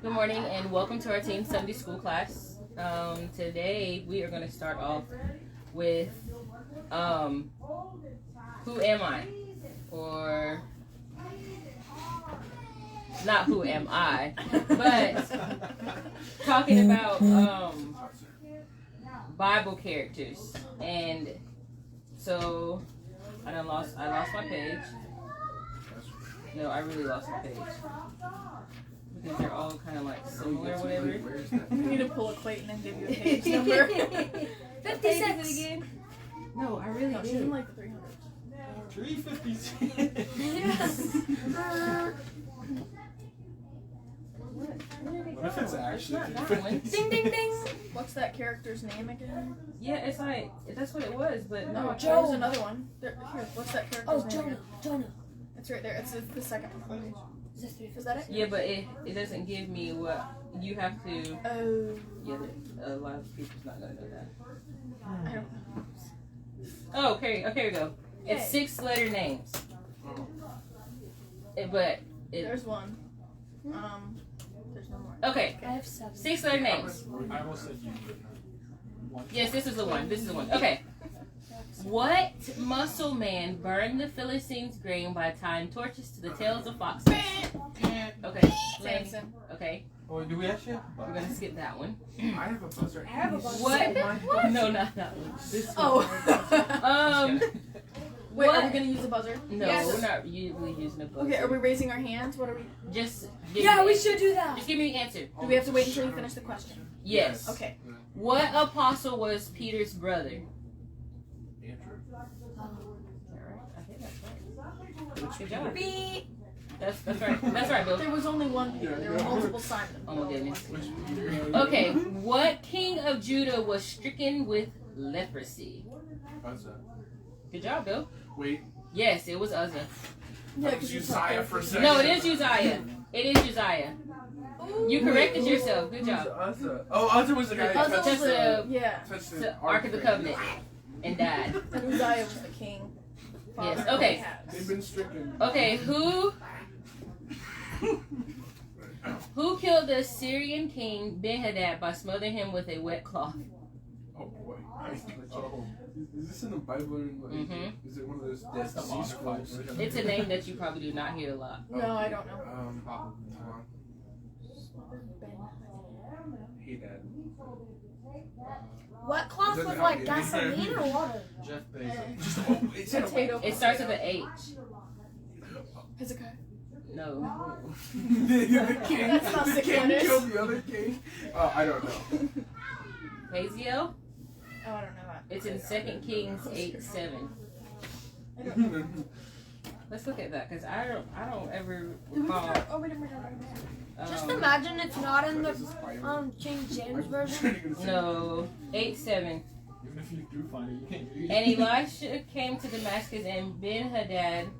Good morning and welcome to our Teen Sunday School class. Today we are going to start off with who am I? Or not who am I, but talking about Bible characters. And so I lost my page. No, I really lost my page. Because they're all kind of like similar or whatever. We need to pull a Clayton and give you a page number. 56 again? No, I really No, she's in like the 300s. 356. Yes. What if it's actually It's not that one. Ding ding ding. What's that character's name again? Yeah, it's like, that's what it was, but no. Joe. There's another one. Here, what's that character's Oh, name? Jonah. again? Jonah. It's right there. It's the second one on the page. Is this 3? Is that it? Yeah, but it doesn't give me what you have to. Oh, Yeah, a lot of people's not gonna know that. I don't know. Oh, okay, we go. It's Yay. 6-letter names. There's one. There's no more. Okay, I have 7. 6-letter names. I almost said you would. Yes, this is the one. This is the one. Okay. What muscle man burned the Philistines' grain by tying torches to the tails of foxes? Okay. Samson. Okay. Oh, do we actually have We're gonna skip that one. I have a buzzer. I have a buzzer. What? No, not that one. This one. Oh. Wait, are we What? gonna use a buzzer? No, Yes. we're not usually using a buzzer. Okay, are we raising our hands? What are we? Just Yeah, we should do that. Just give me the answer. Do we have to wait until you finish the question? Yes. Okay. What apostle was Peter's brother? Andrew. I think that's right. Good job. Beep. That's right. That's right, Bill. There was only one Peter. There were multiple Simon. Oh my goodness. Which Peter? Okay, what king of Judah was stricken with leprosy? Uzzah. Good job, Bill. Wait. Yes, it was Uzzah. Yeah, That was Uzziah for a second. No, it is Uzziah. It is Uzziah. You corrected yourself. Good job. Uzzah. Oh, Uzzah was the guy who Uzzah touched was the- Yeah. touched The Ark of the Covenant and died. And Uzziah was the king. Yes, Father of okay. Ahaz. They've been stricken. Okay, who killed the Syrian king Ben-Hadad by smothering him with a wet cloth? Oh boy. Oh. Is this in the Bible? Mhm. Is it one of those Dead Sea Scrolls? It's a name that you probably do not hear a lot. No, I don't know. Hey, Dad. What cloth Doesn't with have like to be gasoline or water? Jeff Bezos. Just oh, it's in a Potato. It starts with an H. Hezekiah. No. the king. That's not the six king letters. killed the other king. I don't know. Haziel? Oh, I don't know that. It's in 2 Kings 8:7. I don't know. Let's look at that because I don't ever Did we recall. start? Oh, we didn't. Just imagine it's not in the King James version. No, 8:7. Even if you do find it, you can't read it. And Elisha came to Damascus, and Ben-Hadad,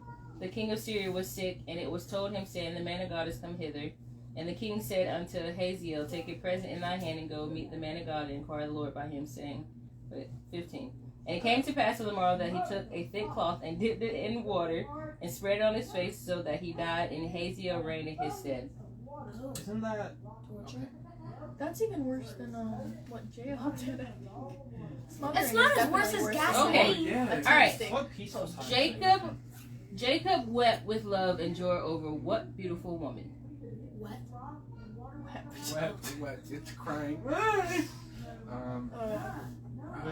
the king of Syria, was sick, and it was told him, saying, "The man of God is come hither." And the king said unto Haziel, "Take a present in thy hand, and go meet the man of God, and inquire the Lord by him, saying," 15. And it came to pass on the morrow that he took a thick cloth and dipped it in water and spread it on his face, so that he died, and Haziel reigned in his stead. Isn't that Torture. That's even worse than what J.L. did. I think. It's not as worse as gasoline. Okay. yeah. That's All right. interesting. What piece of time? Jacob wept with love and joy over what beautiful woman? What? Wet. It's crying.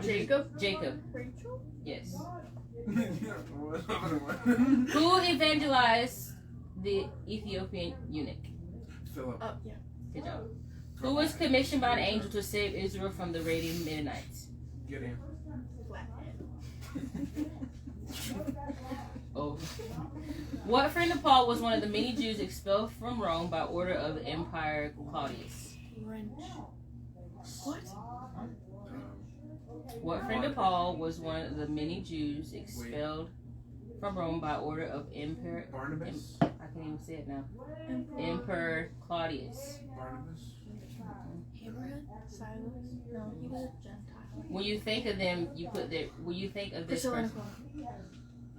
Jacob. Rachel? Yes. Philip. Who evangelized the Ethiopian eunuch? Oh, yeah. Good job. Who was commissioned by an angel to save Israel from the raiding Midianites? Get him. Flathead. Oh. What friend of Paul was one of the many Jews expelled from Rome by order of the Emperor Claudius? Wrench. What? What friend of Paul was one of the many Jews expelled from Rome by order of Emperor... Barnabas. I can't even say it now. Emperor Claudius. Barnabas. Abraham? Silas? No, he was a Gentile. When you think of them, you put their... When you think of this Priscilla and person... Aquila.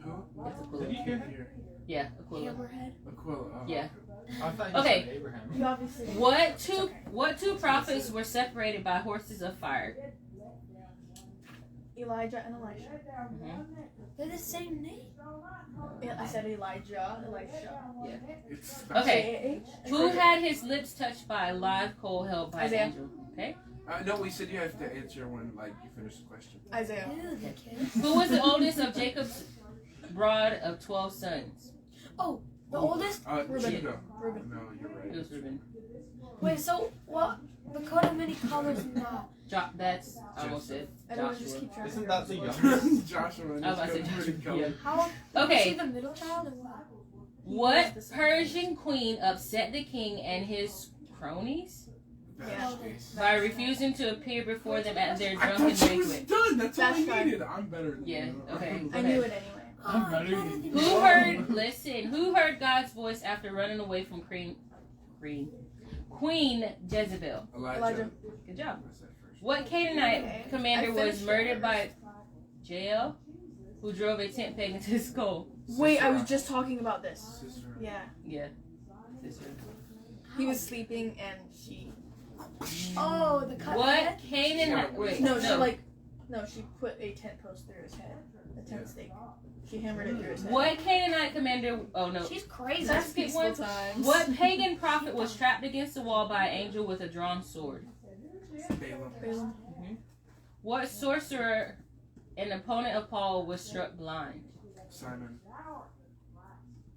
Who? That's a Did clue. he get here? Yeah, Aquila. Hammerhead. Aquila. Oh, Yeah. I thought you Okay. said Abraham. You obviously. What two prophets were separated by horses of fire? Elijah and Elisha. Mm-hmm. They're the same name. I said Elijah, Elisha. It's Okay. AH. Who had his lips touched by a live coal held by an Isaiah. angel? Okay. No, we said you have to answer when you finish the question. Isaiah. Ew, the kids. Who was the oldest of Jacob's brood of 12 sons? Oh, the oldest? Reuben. Judah. Reuben. No, you're right. It was Reuben. Wait, so what? The coat of many colors now. That's I almost said Everyone just Joshua. keep track Isn't of that the yours. youngest? Joshua. I was about to say Joshua. Yeah. How? Okay. Is he the middle child or what? What Persian queen upset the king and his cronies Yeah. by refusing to appear before them at their I drunken thought she was banquet? done. That's all I That's right. needed. I'm better than Yeah, you. okay. I knew it anyway. Oh, better better than than Who you. heard? Who heard God's voice after running away from Queen Jezebel? Elijah. Good job. I said first. What Canaanite Okay. commander I was finished murdered yours. by Jael, who drove a tent peg into his skull? Wait, I was just talking about this. Sister. Yeah. Yeah. Sister. He was sleeping and she. Oh, the cut What head? Canaanite? Wait, No, she she put a tent post through his head. A tent Yeah. stake. She hammered it through his head. What Canaanite commander? Oh no. She's crazy. That's Skip peaceful one. times. What pagan prophet was trapped against the wall by an angel with a drawn sword? Balaam. What sorcerer, an opponent of Paul, was struck blind? Simon.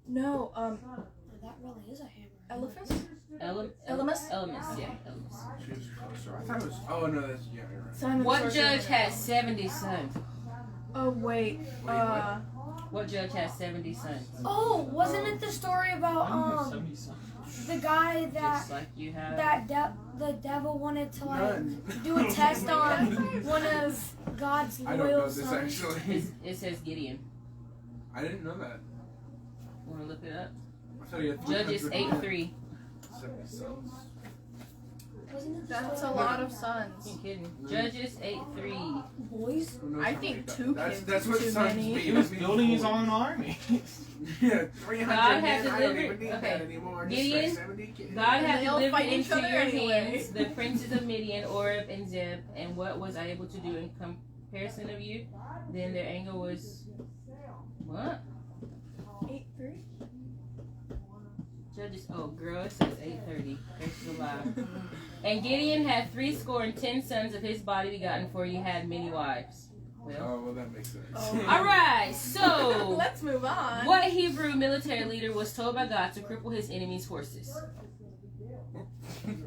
No, Oh, that really is a hammer. Eliphas? Elemus? Elemus? Elemus, yeah. Elemus. She was closer. I thought it was. Oh no, that's you're right. Simon What Sorcerer. judge had 70 sons? Oh wait. what? What judge has 70 sons? Oh, wasn't it the story about I don't have 70 sons. the guy that Just like you have. the devil wanted to like None. do a test on one of God's I don't know loyal this sons? actually. It says Gideon. I didn't know that. Want to look it up? I thought you had Judges 300 8:3. 70 sons. Wasn't it the That's a story lot of sons. You kidding? Judges 8:3. boys? Who knows I how think many two that's, kids That's is what too sons many. mean. He was It means building his four. own army. Yeah, 300 God had men. I don't delivered- even need okay. that anymore. Just Gideon, say 70 kids. God And had they all delivered fight each into other your anyway. hands the princes of Midian, Oreb, and Zeb, and what was I able to do in comparison of you? Then their anger was what? 8-3. Judges. Oh, girl, it says 8:30. Gracious alive. And Gideon had 70 sons of his body begotten, for he had many wives. Well, Oh, well, that makes sense. Oh. all right. So, Let's move on. what Hebrew military leader was told by God to cripple his enemies' horses?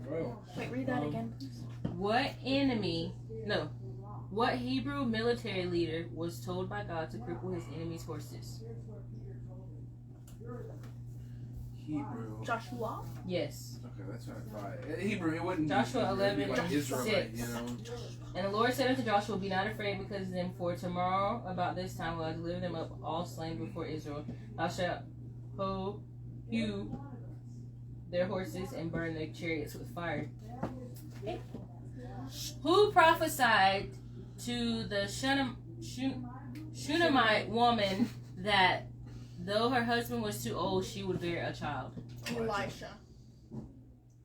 Well, Wait, read that again, please. What Hebrew military leader was told by God to cripple his enemies' horses? Hebrew. Joshua? Yes. Okay, that's what I thought. Hebrew, it wouldn't Joshua be Hebrew, it'd be 11, like Israelite, 6. you know. And the Lord said unto Joshua, Be not afraid because of them, for tomorrow about this time will I deliver them up all slain before Israel. Thou shalt hew their horses and burn their chariots with fire. Okay. Who prophesied to the Shunammite woman that though her husband was too old, she would bear a child? Elisha.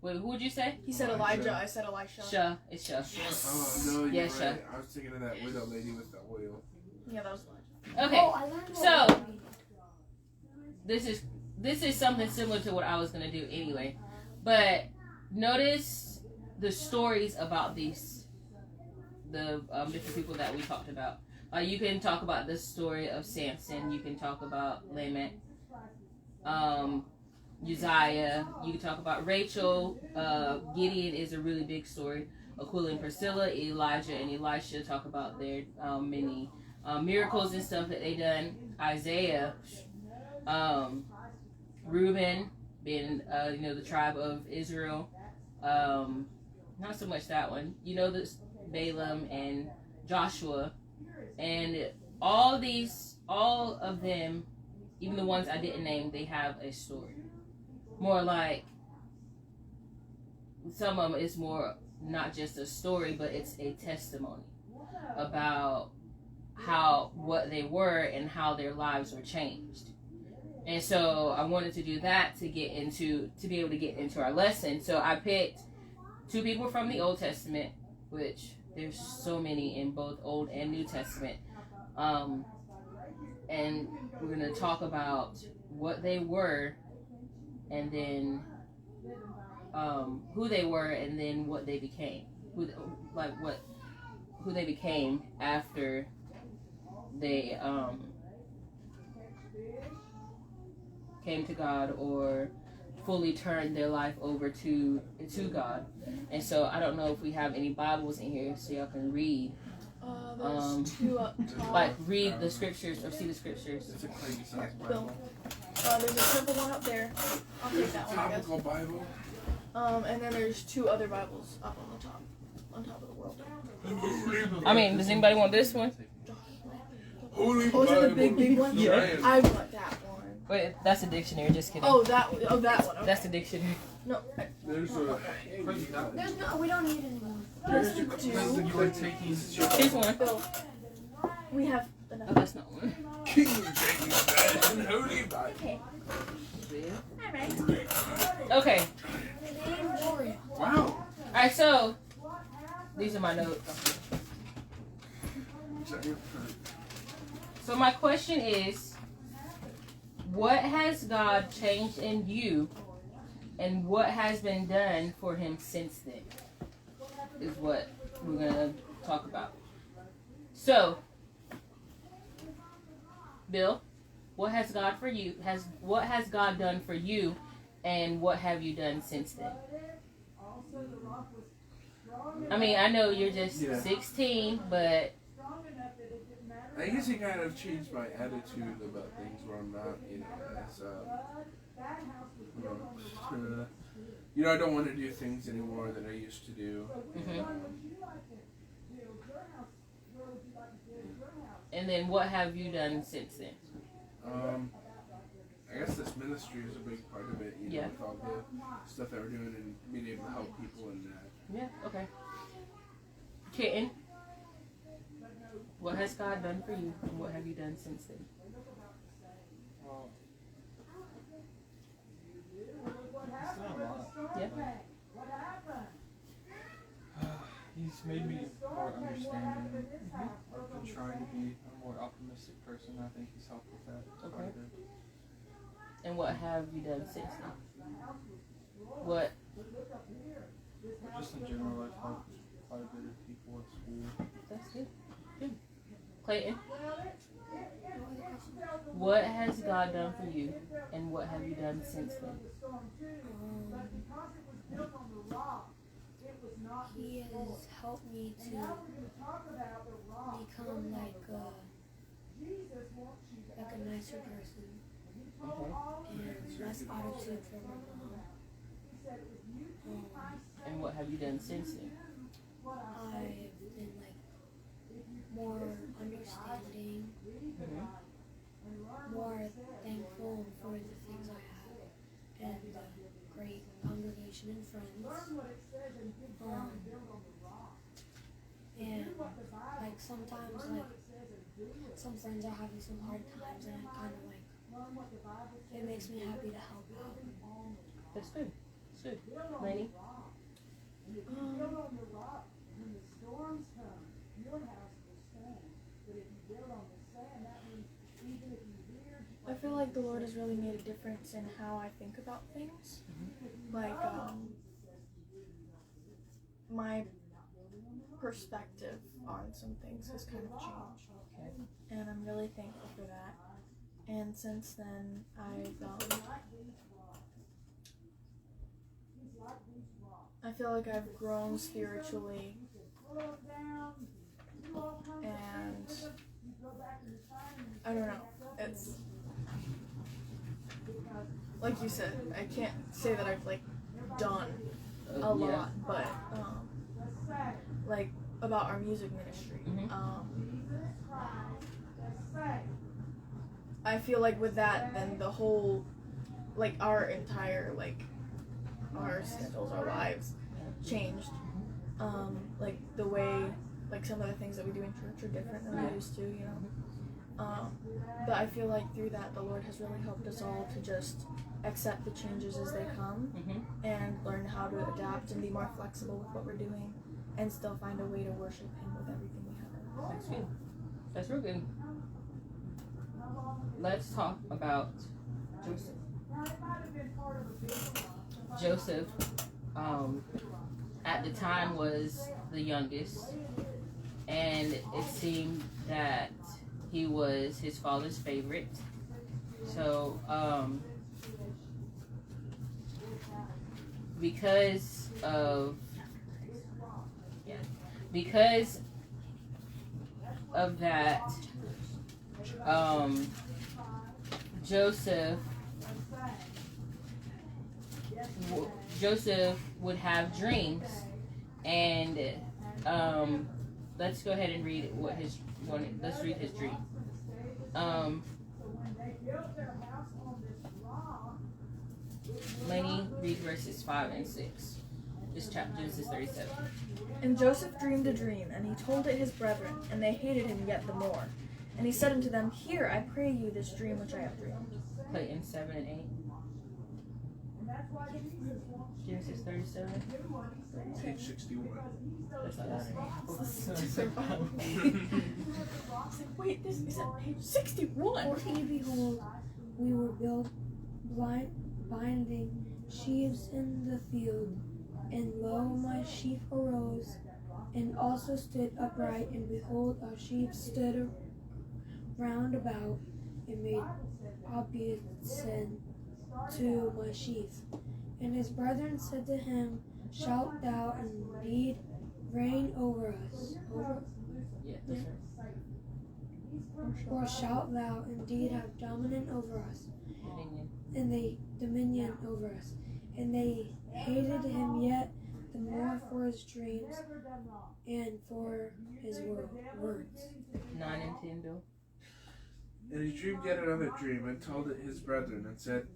Wait, who would you say? He said Elijah, I said Elisha. Shah. It's Shah. Oh, no, you're Yes, right. I was thinking of that widow lady with the oil. Yeah, that was Elijah. Okay. Oh, I learned So- what This is something similar to what I was gonna do anyway, but notice the stories about the different people that we talked about. You can talk about the story of Samson. You can talk about Lamech, Uzziah. You can talk about Rachel. Gideon is a really big story. Aquila and Priscilla, Elijah and Elisha talk about their many miracles and stuff that they done. Isaiah. Reuben, being the tribe of Israel, not so much that one. This Balaam and Joshua, and all of them, even the ones I didn't name, they have a story. More like some of them is more not just a story, but it's a testimony about what they were and how their lives were changed. And so I wanted to do that to be able to get into our lesson. So I picked 2 people from the Old Testament, which there's so many in both Old and New Testament. And we're going to talk about what they were, and then who they were, and then what they became. Who they became after they came to God or fully turned their life over to God. And so I don't know if we have any Bibles in here so y'all can read. There's 2 up top. Like read the scriptures or see the scriptures. It's a Clayton size Bill. Bible. There's a purple one up there. I'll take that one, I guess. Topical Bible. And then there's 2 other Bibles up on top of the world. I mean, does anybody want this one? Holy Oh, is it the Bible. big one? Yeah. I want that one. Wait, that's a dictionary. Just kidding. Oh, that one. Okay. That's the dictionary. No. There's a. There's no, we don't need it anymore. There's You 2. were taking Here's one. Bill. We have Oh, enough. that's not one. King James Version Holy Bible. Okay. Okay. Wow. Alright, so these are my notes. So my question is, what has God changed in you, and what has been done for him since then? Is what we're gonna talk about. So, Bill, what has God for you? What has God done for you, and what have you done since then? I mean, I know you're just 16, but I guess it kind of changed my attitude about things where I'm not, as, I don't want to do things anymore that I used to do. And then what have you done since then? I guess this ministry is a big part of it, with all the stuff that we're doing and being able to help people and that. Yeah, okay. Kenton, what has God done for you, and what have you done since then? Well, he's done a lot. Yeah. He's made me more understanding. I've been trying to be a more optimistic person. I think he's helped with that quite a bit. And what have you done since then? What? Just in general, I've helped quite a bit of people at school. That's good. Good. Clayton, what has God done for you, and what have you done since then? He has helped me to become like a nicer person. And less attitude from my mom. And what have you done since then? I've been like more understanding, more thankful for the things I have, and the great congregation and friends. And like sometimes some friends are having some hard times, and I kind of it makes me happy to help out. That's good. That's good. Lanee? I feel like the Lord has really made a difference in how I think about things. Like, my perspective on some things has kind of changed. Okay. And I'm really thankful for that. And since then, I feel like I've grown spiritually, and I don't know, it's, like you said, I can't say that I've, done a lot, but, about our music ministry, I feel like with that, then the whole, our entire, our schedules, our lives changed. The way, some of the things that we do in church are different than we used to, But I feel like through that, the Lord has really helped us all to just accept the changes as they come and learn how to adapt and be more flexible with what we're doing and still find a way to worship Him with everything we have. That's good. That's real good. Let's talk about Joseph. Joseph, at the time was the youngest, and it seemed that he was his father's favorite. So, because of that, Joseph would have dreams, and let's go ahead and read what let's read his dream. Lanee, read verses 5 and 6. This chapter, Genesis 37. And Joseph dreamed a dream, and he told it his brethren, and they hated him yet the more. And he said unto them, Hear, I pray you, this dream which I have dreamed. Clayton 7 and 8. Genesis 37. Page 61. That's not Wait, this is at page 61. For ye behold, we were binding sheaves in the field, and lo, my sheaf arose, and also stood upright, and behold, our sheep stood round about, and made obeisance to my sheaf. And his brethren said to him, Shalt thou indeed reign over us? Yeah, that's right. Or shalt thou indeed have dominion over us? Dominion. And they dominion over us. And they hated him yet the more for his dreams and for his words. 9 and 10, Bill. And he dreamed yet another dream, and told it his brethren, and said,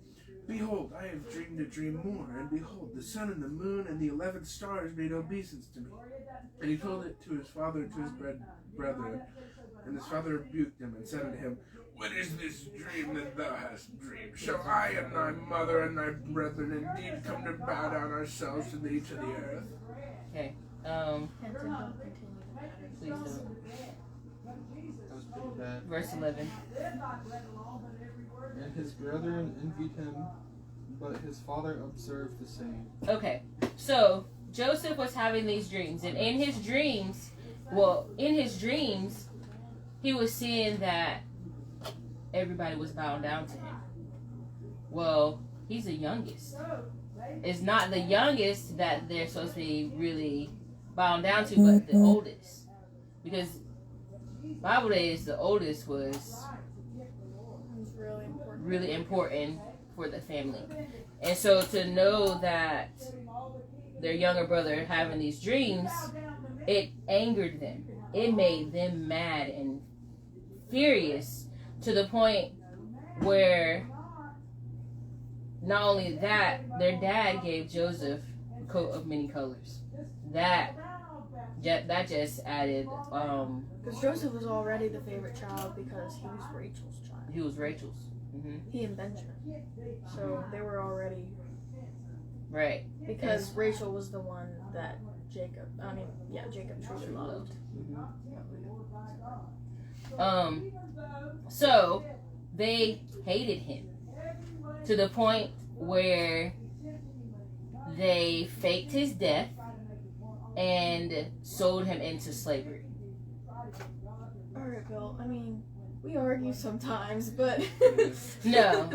Behold, I have dreamed a dream more, and behold, the sun and the moon and the 11 stars made obeisance to me. And he told it to his father and to his brethren. And his father rebuked him, and said unto him, What is this dream that thou hast dreamed? Shall I and thy mother and thy brethren indeed come to bow down ourselves to thee to the earth? Okay. Kenton, don't continue the matter. Please don't. That was pretty bad. Verse 11. And his brethren envied him, but his father observed the same. Okay. So, Joseph was having these dreams, and in his dreams, he was seeing that everybody was bowing down to him. Well, he's the youngest. It's not the youngest that they're supposed to be really bowing down to, but the oldest. Because Bible days, the oldest was really important for the family. And so to know that their younger brother having these dreams, it angered them. It made them mad and furious to the point where not only that, their dad gave Joseph a coat of many colors. That just added Because Joseph was already the favorite child because he was Rachel's child. He was Rachel's. Mm-hmm. He and Benjamin. So they were already... Right. Because Rachel was the one that Jacob truly loved. Mm-hmm. So they hated him to the point where they faked his death and sold him into slavery. Alright, Bill, I mean, we argue sometimes, but... No.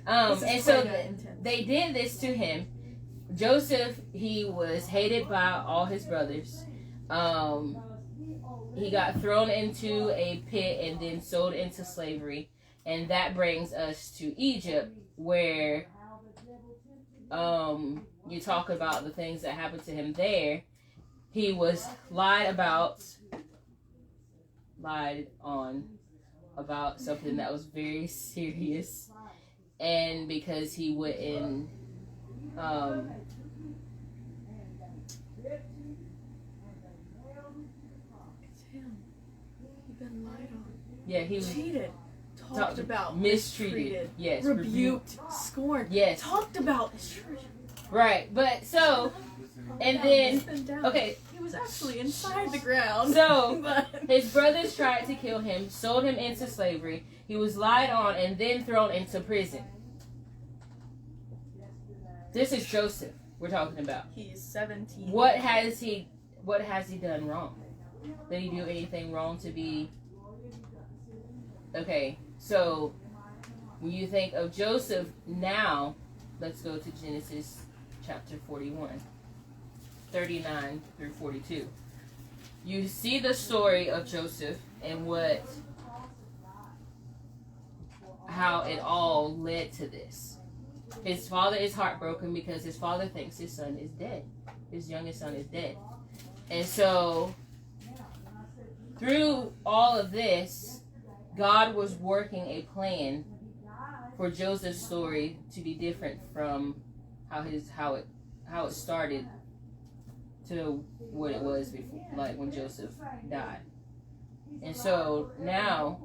And so they did this to him. Joseph, he was hated by all his brothers. He got thrown into a pit and then sold into slavery. And that brings us to Egypt, where you talk about the things that happened to him there. He was lied on about something that was very serious. And because he wouldn't It's him. You've been lied on. Yeah, he was cheated, talked about, mistreated. Yes, rebuked, scorned. Yes, talked about. Right, but so, and then okay, he was actually inside the ground. So his brothers tried to kill him, sold him into slavery. He was lied on and then thrown into prison. This is Joseph we're talking about. He's 17. What has he done wrong? Did he do anything wrong to be... Okay, so when you think of Joseph now, let's go to Genesis chapter 41, 39 through 42. You see the story of Joseph and how it all led to this. His father is heartbroken because his father thinks his son is dead. His youngest son is dead. And so, through all of this, God was working a plan for Joseph's story to be different from how it started to what it was before, like when Joseph died. And so now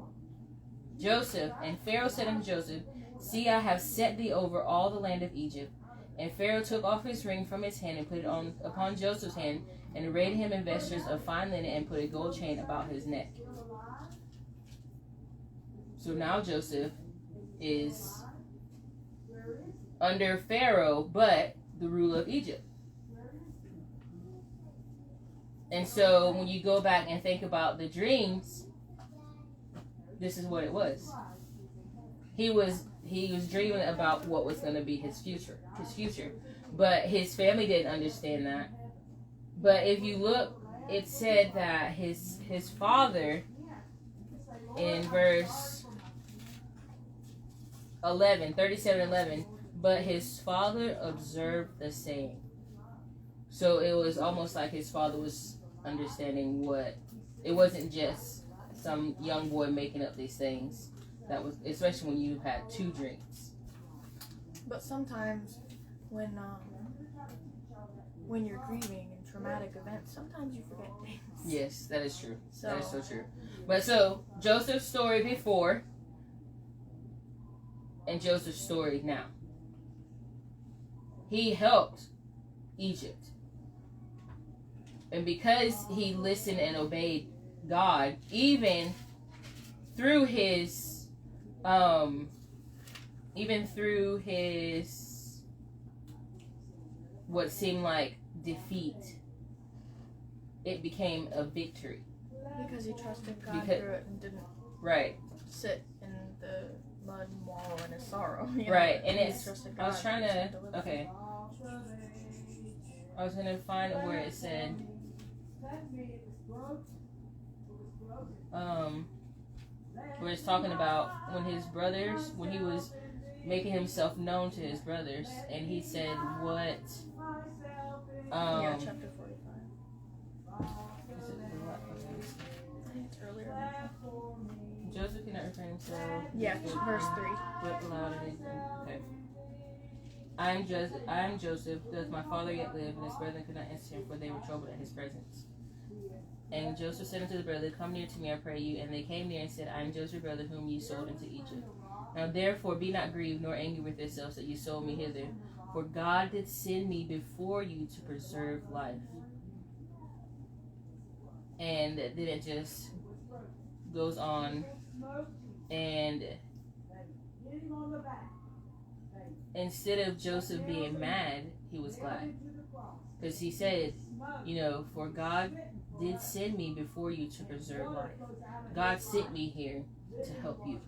Joseph, and Pharaoh said unto Joseph, see, I have set thee over all the land of Egypt. And Pharaoh took off his ring from his hand and put it upon Joseph's hand, and arrayed him in vestures of fine linen, and put a gold chain about his neck. So now Joseph is under Pharaoh, but the ruler of Egypt. And so when you go back and think about the dreams, this is what it was. He was dreaming about what was going to be his future. But his family didn't understand that. But if you look, it said that his father, in verse 37:11, but his father observed the saying. So it was almost like his father was understanding it wasn't just some young boy making up these things. That was, especially when you had two dreams. But sometimes when you're grieving and traumatic events, sometimes you forget things. Yes, that is true. That is so true. But so Joseph's story before and Joseph's story now. He helped Egypt. And because he listened and obeyed God, even through his what seemed like defeat, it became a victory. Because he trusted God through it and didn't sit in the mud and wallow in his sorrow. Right, and I was trying to find where it said where it's talking about when he was making himself known to his brothers, and he said what chapter 45. Is it what? I think it's earlier. Joseph cannot refrain himself. Yeah, verse 3. Wept aloud and okay. I am Joseph, does my father yet live? And his brethren could not answer him, for they were troubled at his presence. And Joseph said unto the brethren, come near to me, I pray you. And they came near and said, I am Joseph, your brother, whom ye sold into Egypt. Now therefore be not grieved, nor angry with yourselves that you sold me hither. For God did send me before you to preserve life. And then it just goes on. And instead of Joseph being mad, he was glad. Because he said, for God did send me before you to preserve life. God sent me here to help you.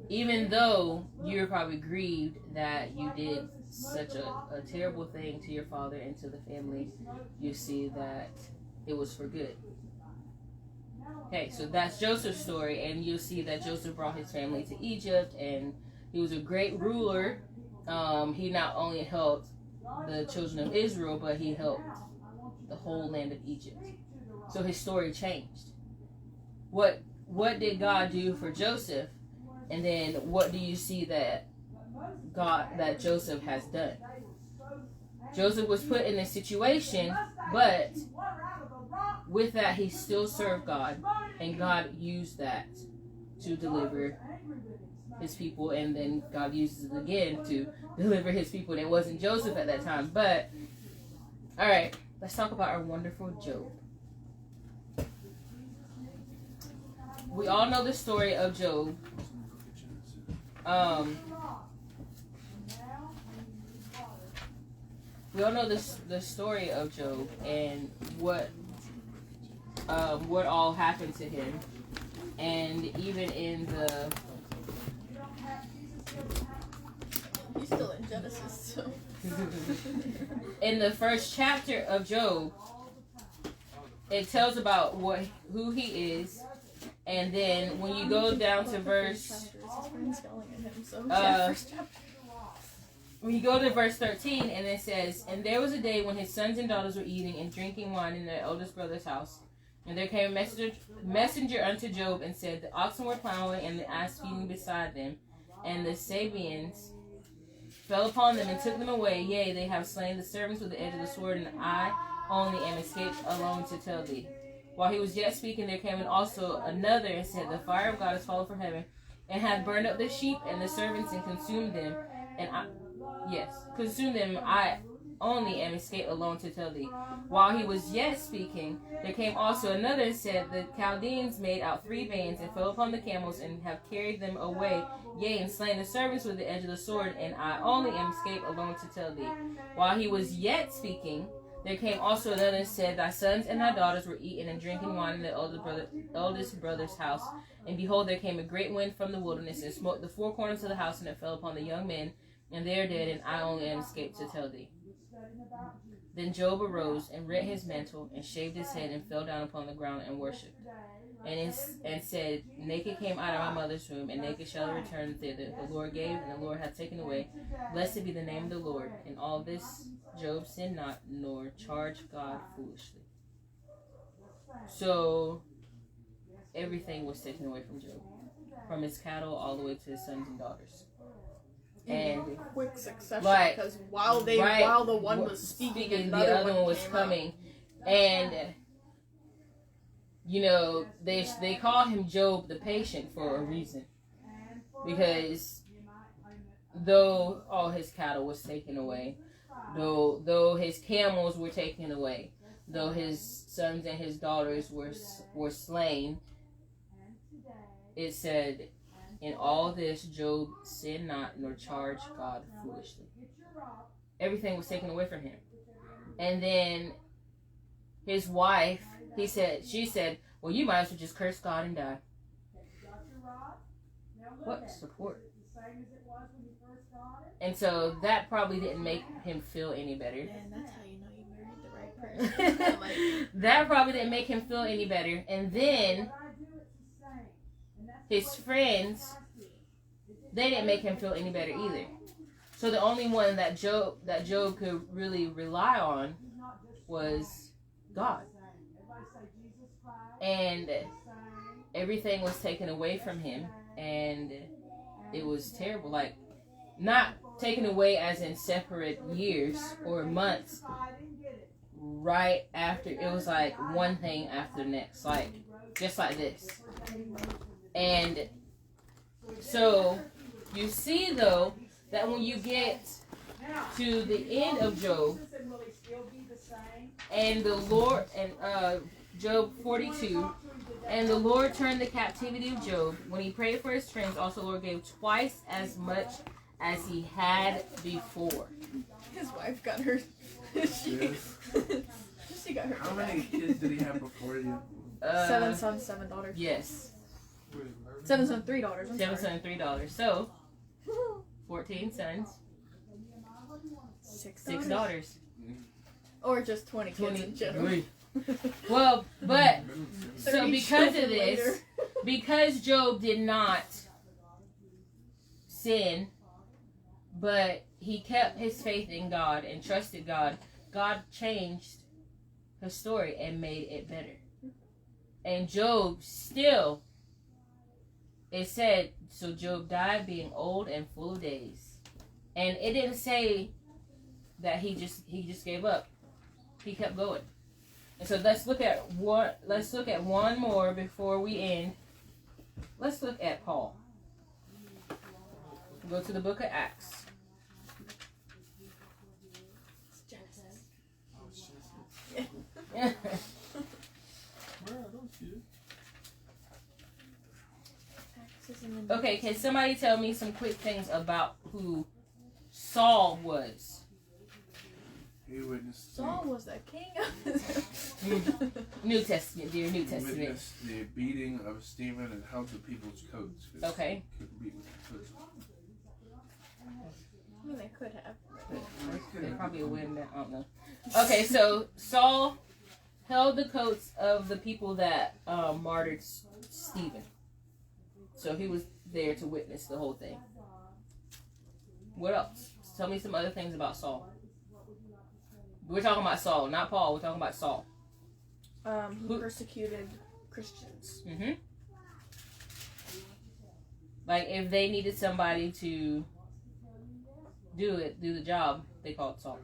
Even though you're probably grieved that you did such a terrible thing to your father and to the family, you see that it was for good. Okay, so that's Joseph's story, and you'll see that Joseph brought his family to Egypt, and he was a great ruler. He not only helped the children of Israel, but he helped the whole land of Egypt. So his story changed. What did God do for Joseph? And then what do you see that Joseph has done? Joseph was put in a situation, but with that he still served God, and God used that to deliver his people, and then God uses it again to deliver his people, and it wasn't Joseph at that time. But all right, let's talk about our wonderful Job. We all know the story of Job. We all know the story of Job and what all happened to him, and even in the He's still in Genesis, so. in the first chapter of Job, it tells about who he is, and then when you go down to verse, His friend's yelling at him, so yeah, first chapter. when you go to verse 13, and it says, "And there was a day when his sons and daughters were eating and drinking wine in their eldest brother's house. And there came a messenger unto Job and said, The oxen were plowing and the ass feeding beside them, and the Sabeans fell upon them and took them away. Yea, they have slain the servants with the edge of the sword, and I only am escaped alone to tell thee. While he was yet speaking, there came also another and said, The fire of God is fallen from heaven, and hath burned up the sheep and the servants and consumed them. And consumed them. I only am escaped alone to tell thee. While he was yet speaking, there came also another and said, The Chaldeans made out 3 bands and fell upon the camels and have carried them away, yea, and slain the servants with the edge of the sword, and I only am escaped alone to tell thee. While he was yet speaking, there came also another and said, Thy sons and thy daughters were eating and drinking wine in the eldest brother's house. And behold, there came a great wind from the wilderness and smote the 4 corners of the house, and it fell upon the young men, and they are dead, and I only am escaped to tell thee. Then Job arose and rent his mantle and shaved his head and fell down upon the ground and worshipped. And said, Naked came out of my mother's womb, and naked shall I return thither. The Lord gave, and the Lord hath taken away. Blessed be the name of the Lord. In all this Job sinned not, nor charged God foolishly." So everything was taken away from Job, from his cattle all the way to his sons and daughters. And Quick succession, right, because while the one was speaking, the other one was coming. And you know, they call him Job the patient for a reason, because though all his cattle was taken away, though his camels were taken away, though his sons and his daughters were slain, it said, in all this Job sinned not, nor charged God foolishly. Everything was taken away from him. And then his wife, she said, well, you might as well just curse God and die. What support? And so that probably didn't make him feel any better. Man, that's how you know you married the right person. That probably didn't make him feel any better. And then his friends, they didn't make him feel any better either. So the only one that Job could really rely on was God. And everything was taken away from him, and it was terrible. Like, not taken away as in separate years or months. Right after, it was like one thing after the next, like just like this. And so you see, though, that when you get to the end of Job, and the Lord, and Job 42, and the Lord turned the captivity of Job. When he prayed for his friends, also the Lord gave twice as much as he had before. His wife got her. She got her. How many kids did he have before you? 7 sons, 7 daughters. Yes. 7 sons, 3 daughters. 7 sons, 3 daughters. So 14 sons, 6 daughters. Or just 20 kids in general. Well, but so 30 because of children this, later. because Job did not sin, but he kept his faith in God and trusted God, God changed his story and made it better. And Job still, it said, so Job died being old and full of days. And it didn't say that he just gave up. He kept going. And so let's look at one more before we end. let's look at Paul. Go to the book of Acts. It's Genesis. Oh, it's just Yeah. where are those kids? Acts is in the Okay, can somebody tell me some quick things about who Saul was? He witnessed Saul was the king of Israel. New Testament, dear New he Testament. witnessed the beating of Stephen and held the people's coats. 'Cause Okay. he couldn't beat with the coats. I mean, they could have. They probably a win that, I don't know. Okay, so Saul held the coats of the people that martyred Stephen. So he was there to witness the whole thing. What else? Tell me some other things about Saul. We're talking about Saul, not Paul. We're talking about Saul. He persecuted Christians. Mm-hmm. Like, if they needed somebody to do the job, they called Saul.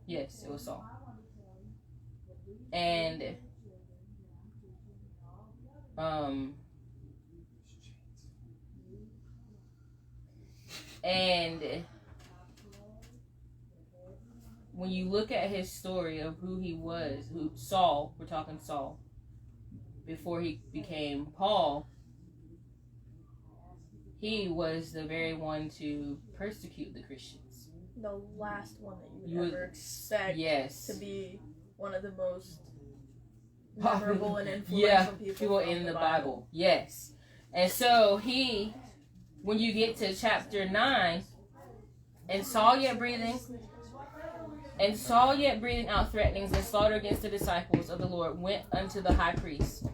Yes, it was Saul. And when you look at his story of who he was, Saul, we're talking Saul, before he became Paul, he was the very one to persecute the Christians. The last one that you You would would- ever expect Yes. to be one of the most memorable and influential Yeah, people people from in the Bible. Yes. And so when you get to chapter 9, and Saul yet breathing out threatenings and slaughter against the disciples of the Lord, went unto the high priest,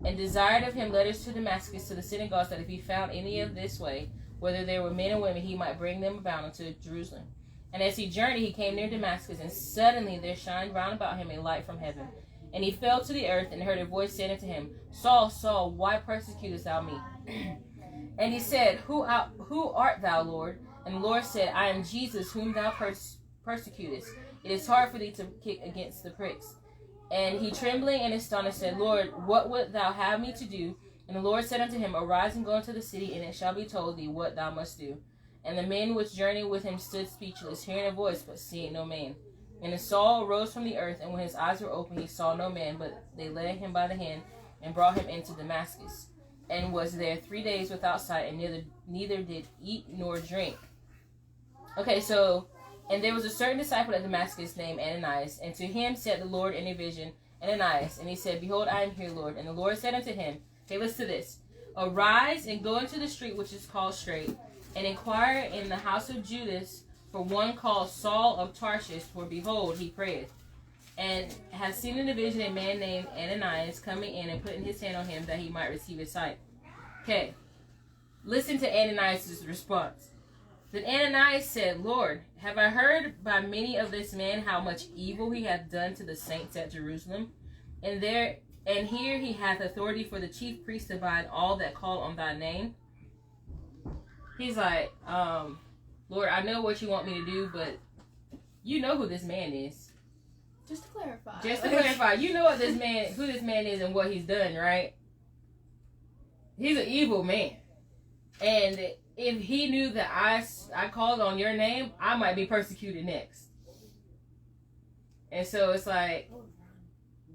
and desired of him letters to Damascus to the synagogues, that if he found any of this way, whether there were men or women, he might bring them bound unto Jerusalem. And as he journeyed, he came near Damascus, and suddenly there shined round about him a light from heaven. And he fell to the earth, and heard a voice saying unto him, Saul, Saul, why persecutest thou me? And he said, Who art thou, Lord? And the Lord said, I am Jesus, whom thou persecutest. It is hard for thee to kick against the pricks. And he, trembling and astonished, said, Lord, what wilt thou have me to do? And the Lord said unto him, Arise and go into the city, and it shall be told thee what thou must do. And the men which journeyed with him stood speechless, hearing a voice, but seeing no man. And Saul arose from the earth, and when his eyes were open, he saw no man, but they led him by the hand, and brought him into Damascus, and was there 3 days without sight, and neither did eat nor drink. Okay, so, and there was a certain disciple at Damascus named Ananias, and to him said the Lord in a vision, Ananias, and he said, Behold, I am here, Lord. And the Lord said unto him, okay, listen to this, Arise and go into the street which is called Straight, and inquire in the house of Judas for one called Saul of Tarshish, for behold, he prayeth, and has seen in a vision a man named Ananias coming in and putting his hand on him that he might receive his sight. Okay, listen to Ananias' response. Then Ananias said, Lord, have I heard by many of this man how much evil he hath done to the saints at Jerusalem? And here he hath authority for the chief priests to bind all that call on thy name. He's like, Lord, I know what you want me to do, but you know who this man is. Just to clarify. You know who this man is and what he's done, right? He's an evil man. And if he knew that I called on your name, I might be persecuted next. And so it's like,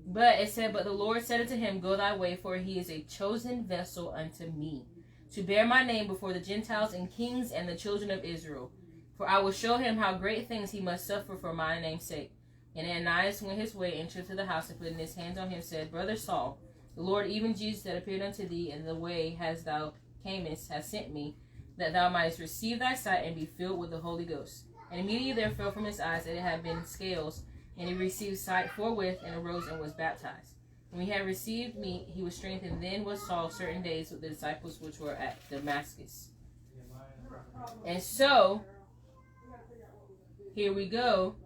but the Lord said unto him, Go thy way, for he is a chosen vessel unto me, to bear my name before the Gentiles and kings and the children of Israel. For I will show him how great things he must suffer for my name's sake. And Ananias went his way, entered to the house, and putting his hands on him, said, Brother Saul, the Lord, even Jesus that appeared unto thee in the way as thou camest, has sent me, that thou mightest receive thy sight and be filled with the Holy Ghost. And immediately there fell from his eyes, and it had been scales, and he received sight forthwith, and arose and was baptized. When he had received meat, he was strengthened. Then was Saul certain days with the disciples which were at Damascus. And so, here we go.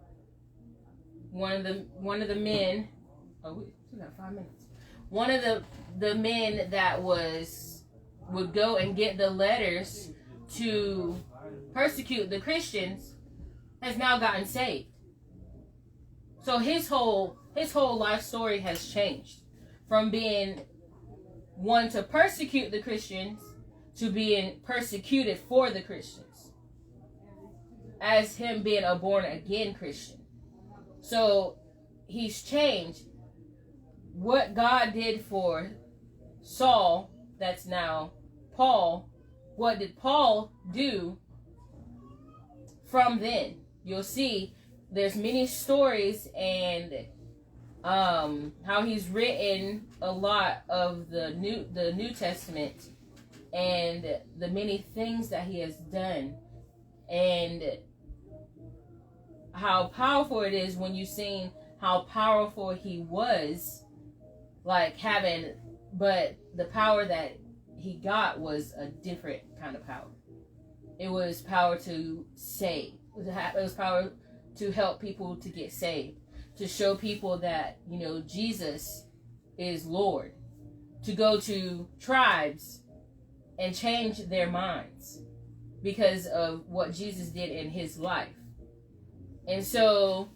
One of the men. Oh, we got 5 minutes. One of the men that would go and get the letters to persecute the Christians has now gotten saved. So his whole life story has changed from being one to persecute the Christians to being persecuted for the Christians, as him being a born again Christian. So he's changed. What God did for Saul, that's now Paul, what did Paul do from then? You'll see there's many stories, and how he's written a lot of the New Testament, and the many things that he has done, and how powerful it is when you've seen how powerful he was, like having, but the power that he got was a different kind of power. It was power to save. It was power to help people to get saved, to show people that, you know, Jesus is Lord, to go to tribes and change their minds because of what Jesus did in his life. And so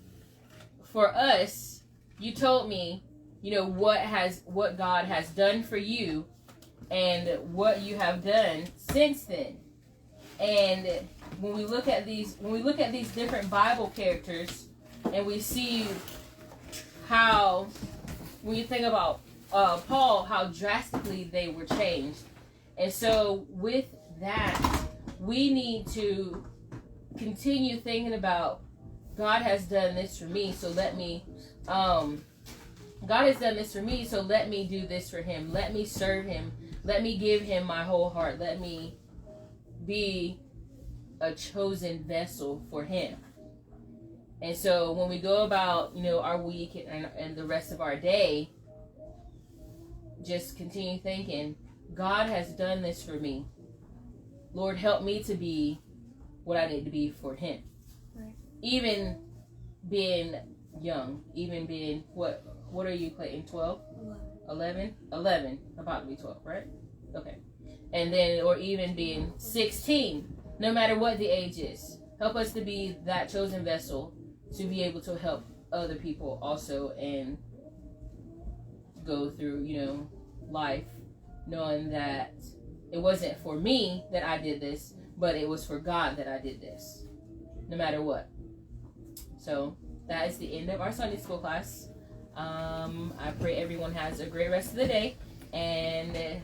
for us, you told me, you know, what God has done for you and what you have done since then. And when we look at these different Bible characters, and we see how, when you think about Paul, how drastically they were changed. And so with that, we need to continue thinking about, God has done this for me, so let me God has done this for me, so let me do this for him. Let me serve him. Let me give him my whole heart. Let me be a chosen vessel for him. And so when we go about, you know, our week and the rest of our day, just continue thinking, God has done this for me. Lord, help me to be what I need to be for him. Right. Even being young, even being, what are you, Clayton, 12? 11? 11, about to be 12, right? Okay. And then, or even being 16, no matter what the age is. Help us to be that chosen vessel to be able to help other people also and go through, you know, life knowing that it wasn't for me that I did this, but it was for God that I did this, no matter what. So that is the end of our Sunday school class. I pray everyone has a great rest of the day, and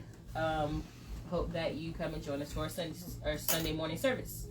hope that you come and join us for our Sunday morning service.